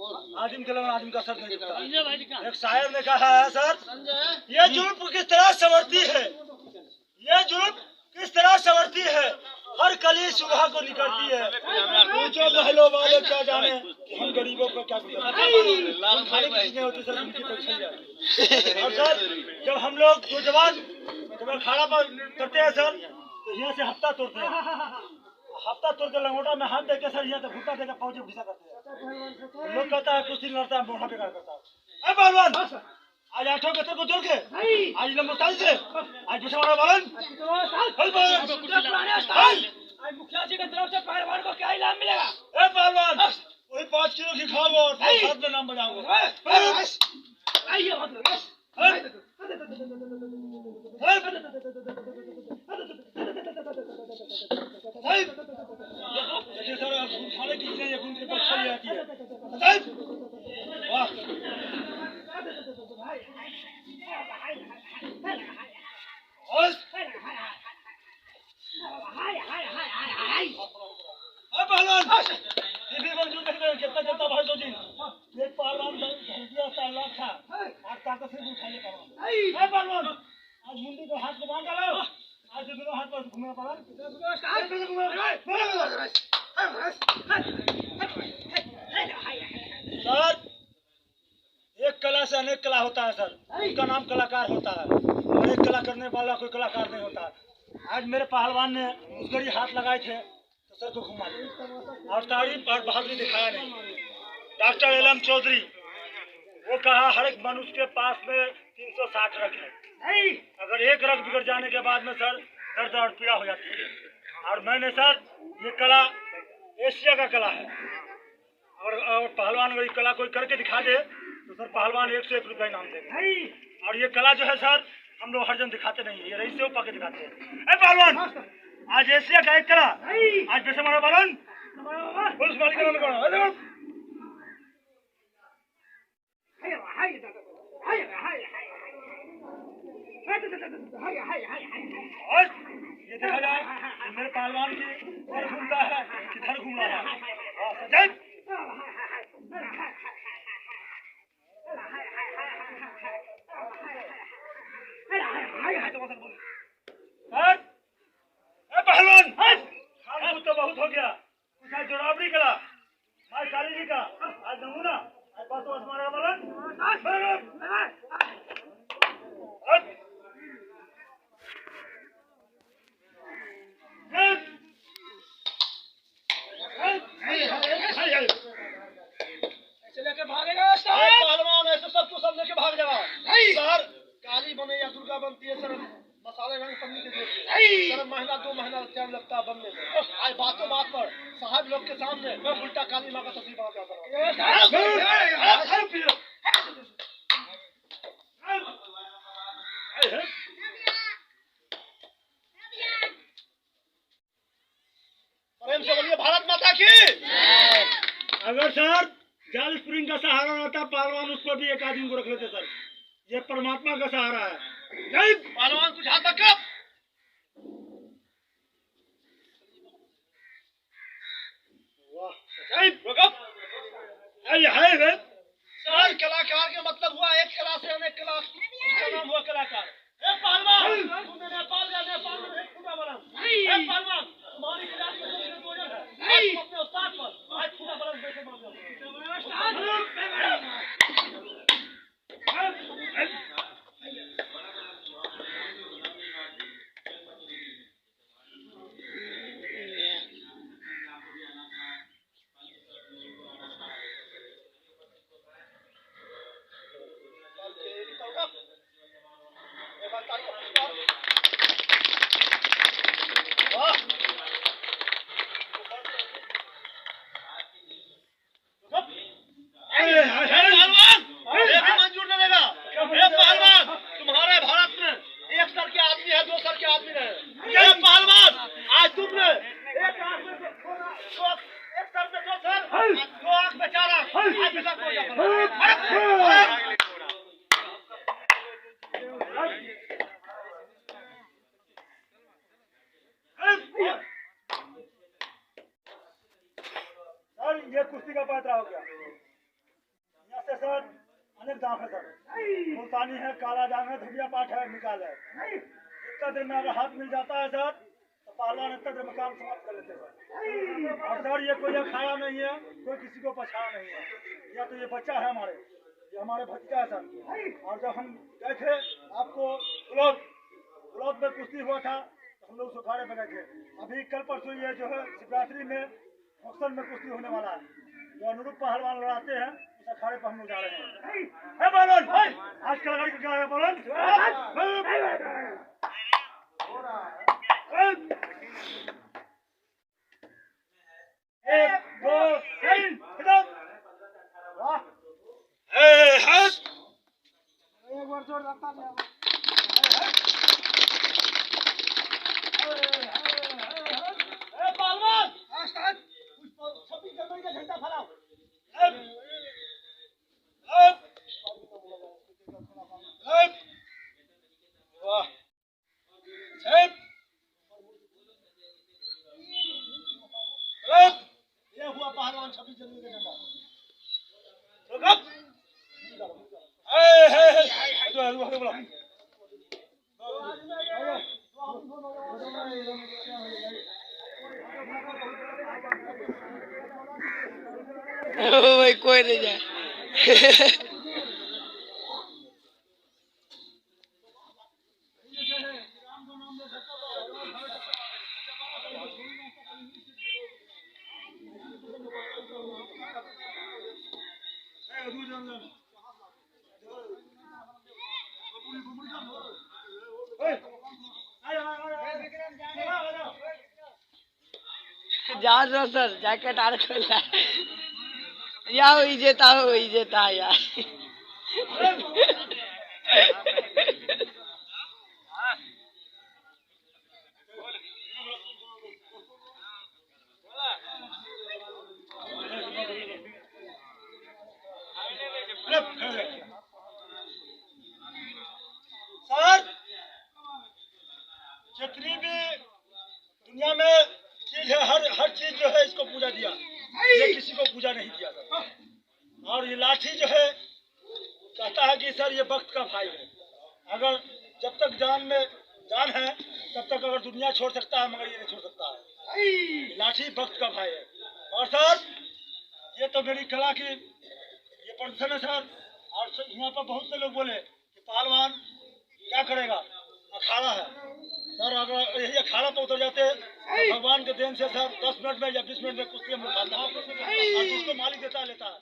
आदिम के आदिम का सर नहीं झुकता। एक शायर ने कहा है सर, ये जुल्म किस तरह संवरती है, ये जुल्म किस तरह संवरती है, हर कली सुबह को निकलती है। पूछो महलों वाले क्या जाने हम गरीबों को क्या खाने की चीजें होती सर, उनकी परीक्षा जाती। और सर जब हम लोग दो जवान जब अखाड़ा पर करते हैं सर, तो यहाँ से हफ्ता तोड़ते हैं, हफ्ता तोड़ के लंगोटा में हाथ देके सर यहाँ से भूटा देकर पहुंचे घिसा करते हैं। लोग कहता है कुछ दिन लड़ता है, मोहा बेकार करता है। पहलवान आज आठों कतर को जोड़ के आज लंबोताई से आज बिछवाड़ा बालन आज मुखिया जी की तरफ से पहलवान को क्या इनाम मिलेगा? ए पहलवान वही 5 किलो की खाओ और साथ में नाम बजाऊंगा। देखिए सर खाने की चीजें उनके पास चली आती है। वाह कितना कितना भाई दो दिन एक पहलवान लाख था आज ताकत से उठाने का पहलवान आज मुंडी को हाथ को बांध डालो, आज दोनों हाथ पर घूमना पड़ा। सर एक कला से अनेक कला होता है सर, उसका नाम कलाकार होता है, और एक कला करने वाला कोई कलाकार नहीं होता। आज मेरे पहलवान ने मुस्करी हाथ लगाए थे तो सर को घुमा दिया और तारीफ और बहादुरी दिखाया नहीं। डॉक्टर एलएम चौधरी वो कहा हर एक मनुष्य के पास में 360 रग है, अगर एक रग बिगड़ जाने के बाद में सर दर्द और पीड़ा हो जाती है। और मैंने सर ये कला एशिया का कला है, और पहलवान अगर ये कला कोई करके दिखा दे तो सर पहलवान 1 से 1 रुपये इनाम देगा। और ये कला जो है सर हम लोग हर जन दिखाते नहीं है, ये रईस से पाके दिखाते हैं। पहलवान आज एशिया का एक कला आज जैसे हमारा बालन पुलिस वाली का नाम ये देखा जाए मेरे पहलवान की घर घूमता है किधर घूम रहा है। पहलवान खान तो बहुत हो गया, कुछ आज जोरावरी करा माई काली जी का आज नमूना आज बात हमारा बालन लेके भागेगा पहलवान, ऐसे सबको सब लेके भाग जाएगा सर। काली बने या दुर्गा बनती है सर, मसाले रंग पन्नी के देते सर, महीना 2 महीना टाइम लगता है बनने में। आज बातों बात पर साहब लोग के सामने मैं उल्टा काली माँ का तस्वीर बना जाता प्रेम से बोलिए भारत माता की। अगर सर जाल स्प्रिंग का सहारा रहता पहलवान उसको भी एक आदमी को रख लेते सर, ये परमात्मा का सहारा है। जय पहलवान कुछ हाथ तक सर कलाकार के मतलब हुआ एक कला से अनेक कला, उसका नाम हुआ कलाकार। पहलवान तुमने नेपाल गया, नेपाल में एक खुदा बना पहलवान तुम्हारी खिलाड़ी है अपने उस्ताद पर आज खुदा बना बैठे मंजूर न लेगा। पहलवान तुम्हारे भारत में 1 सर के आदमी है, 2 सर के आदमी है। पहलवान आज तुमने एक आंख में 1 सर में 2 सर, 2 आंख में 4 आंख, आज ऐसा कोई सर ये कुश्ती का पात्रा हो गया। अनेक दांव है सर, मुल्तानी है, काला जाम है, धुलिया पाठ है, निकाल है। इतना देर में अगर हाथ मिल जाता है सर तो पहलवान इतना देर में काम समाप्त कर लेते हैं। और सर ये कोई अखाड़ा नहीं है, कोई किसी को पछाड़ा नहीं है, या तो ये बच्चा है हमारे, ये हमारे भतीजा है सर। और जब हम गए थे आपको ब्लॉक में कुश्ती हुआ था तो हम लोग उस अखाड़े में गए थे। अभी कल परसों ये जो है शिवरात्रि में मुक्तसर में कुश्ती होने वाला है, जो अनुरूप पहलवान लड़ाते हैं उस अखाड़े पर हम लोग जा रहे हैं। आज का लड़ाई क्या है बोलन? एक दो तीन वाह एक बार जोर लगता है। पहलवान 26 जनवरी का झंडा फहराओ। ये हुआ पहलवान 26 जनवरी का झंडा। भाई कोई नहीं जाए। जाओ सर जैकेट आर खोल या हुई जेता यार। सर जितनी भी दुनिया में चीज है, हर चीज जो है इसको पूजा दिया, ये किसी को पूजा नहीं दिया सर। और ये लाठी जो है कहता है कि सर ये वक्त का भाई है, अगर जब तक जान है तब तक अगर दुनिया छोड़ सकता है मगर ये नहीं छोड़ सकता है। लाठी वक्त का भाई है। और सर ये तो मेरी कला की ये प्रदर्शन है सर। और यहाँ पर बहुत से लोग बोले कि पहलवान क्या करेगा, अखाड़ा है सर। अगर यही अखाड़ा पर उतर जाते तो भगवान के देन से सर 10 मिनट में या 20 मिनट में कुश्ती हम लोग खाता है, और जिसको मालिक देता लेता है।